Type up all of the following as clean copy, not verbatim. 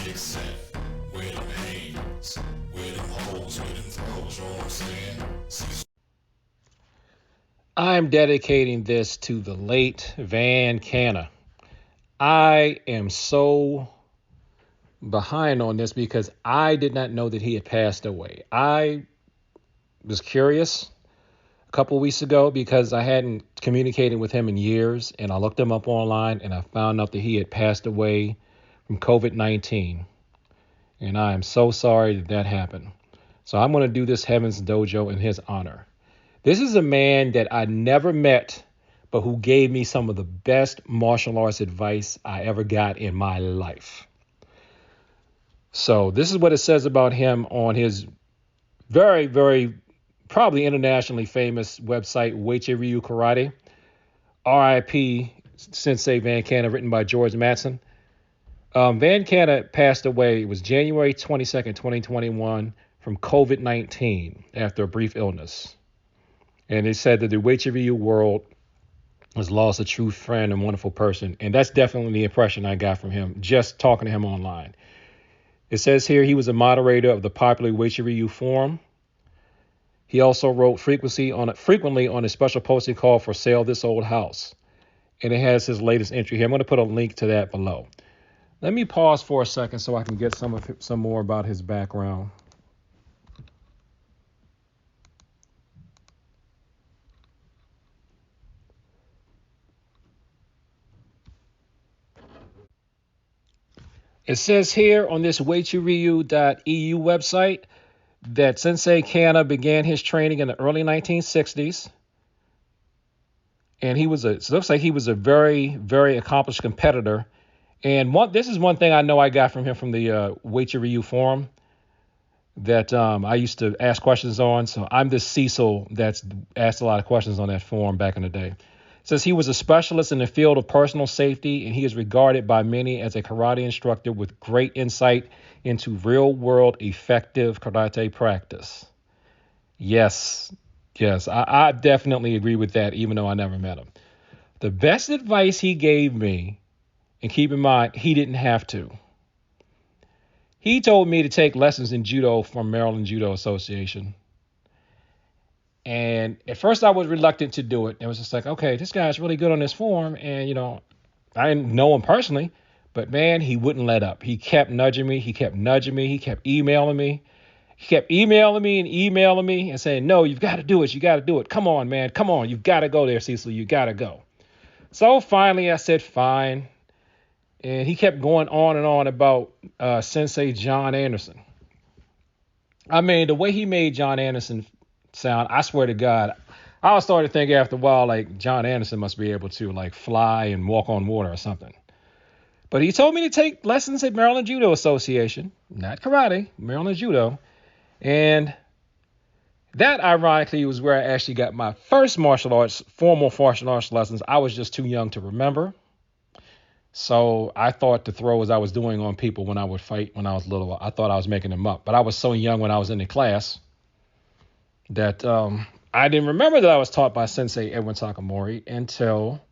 kicks at? Where them hands? Where them holes? Where them throws? You know what I'm saying? I'm dedicating this to the late Van Canna. I am so behind on this because I did not know that he had passed away. I was curious a couple of weeks ago because I hadn't communicated with him in years, and I looked him up online and I found out that he had passed away from COVID-19. And I am so sorry that that happened. So I'm going to do this Heaven's Dojo in his honor. This is a man that I never met, but who gave me some of the best martial arts advice I ever got in my life. So this is what it says about him on his very, very probably internationally famous website, Uechi Ryu Karate. R.I.P. Sensei Van Canna, written by George Mattson. Van Canna passed away. It was January 22nd, 2021, from COVID-19 after a brief illness. And it said that the Uechi Ryu world has lost a true friend and wonderful person. And that's definitely the impression I got from him just talking to him online. It says here he was a moderator of the popular Uechi Ryu forum. He also wrote frequently on a special posting called For Sale This Old House. And it has his latest entry here. I'm going to put a link to that below. Let me pause for a second so I can get some more about his background. It says here on this uechiryu.eu website that Sensei Canna began his training in the early 1960s. And it looks like he was a very, very accomplished competitor. And this is one thing I know I got from him from the Uechi Ryu forum that I used to ask questions on. So I'm the Cecil that's asked a lot of questions on that forum back in the day. It says he was a specialist in the field of personal safety, and he is regarded by many as a karate instructor with great insight into real-world effective karate practice. Yes, I definitely agree with that, even though I never met him. The best advice he gave me, and keep in mind, he didn't have to. He told me to take lessons in judo from Maryland Judo Association. And at first I was reluctant to do it. It was just like, okay, this guy's really good on this form. And, I didn't know him personally, but man, he wouldn't let up. He kept nudging me. He kept emailing me. He kept emailing me and saying, no, you've got to do it. You got to do it. Come on, man. Come on. You've got to go there, Cecil. You got to go. So finally I said, fine. And he kept going on and on about Sensei John Anderson. I mean, the way he made John Anderson sound, I swear to God, I was starting to think after a while, like John Anderson must be able to like fly and walk on water or something. But he told me to take lessons at Maryland Judo Association, not karate, Maryland Judo. And that, ironically, was where I actually got my first formal martial arts lessons. I was just too young to remember. So I thought the throws I was doing on people when I would fight when I was little, I thought I was making them up. But I was so young when I was in the class that I didn't remember that I was taught by Sensei Edwin Takamori until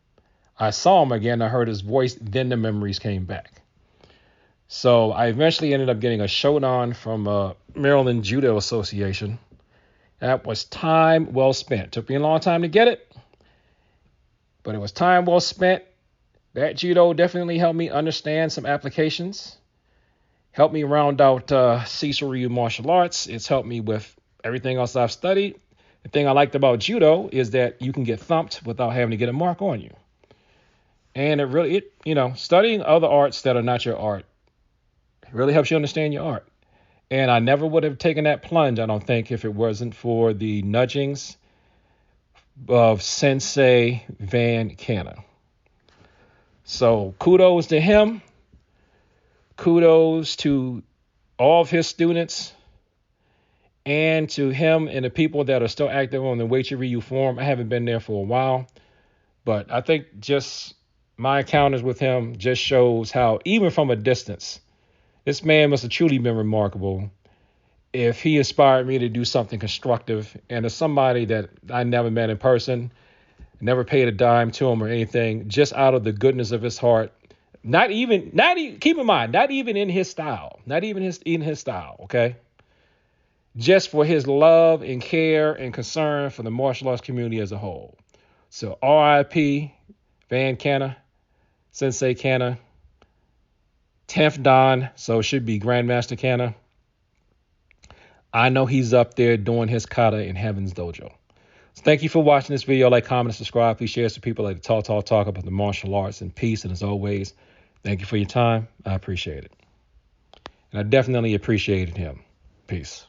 I saw him again. I heard his voice. Then the memories came back. So I eventually ended up getting a Shodan from Maryland Judo Association. That was time well spent. Took me a long time to get it, but it was time well spent. That judo definitely helped me understand some applications. Helped me round out Cecil Ryu martial arts. It's helped me with everything else I've studied. The thing I liked about judo is that you can get thumped without having to get a mark on you. And studying other arts that are not your art really helps you understand your art. And I never would have taken that plunge, I don't think, if it wasn't for the nudgings of Sensei Van Canna. So kudos to him. Kudos to all of his students. And to him and the people that are still active on the Uechi Ryu forum. I haven't been there for a while. But I think just my encounters with him just shows how, even from a distance, this man must have truly been remarkable if he inspired me to do something constructive. And as somebody that I never met in person, never paid a dime to him or anything, just out of the goodness of his heart, Keep in mind, not even in his style, not even in his style. Okay, just for his love and care and concern for the martial arts community as a whole. So R.I.P. Van Canna, Sensei Canna, 10th Dan, so it should be Grandmaster Canna. I know he's up there doing his kata in Heaven's Dojo. So thank you for watching this video. Like, comment, and subscribe. Please share it to people like to talk about the martial arts and peace. And as always, thank you for your time. I appreciate it. And I definitely appreciated him. Peace.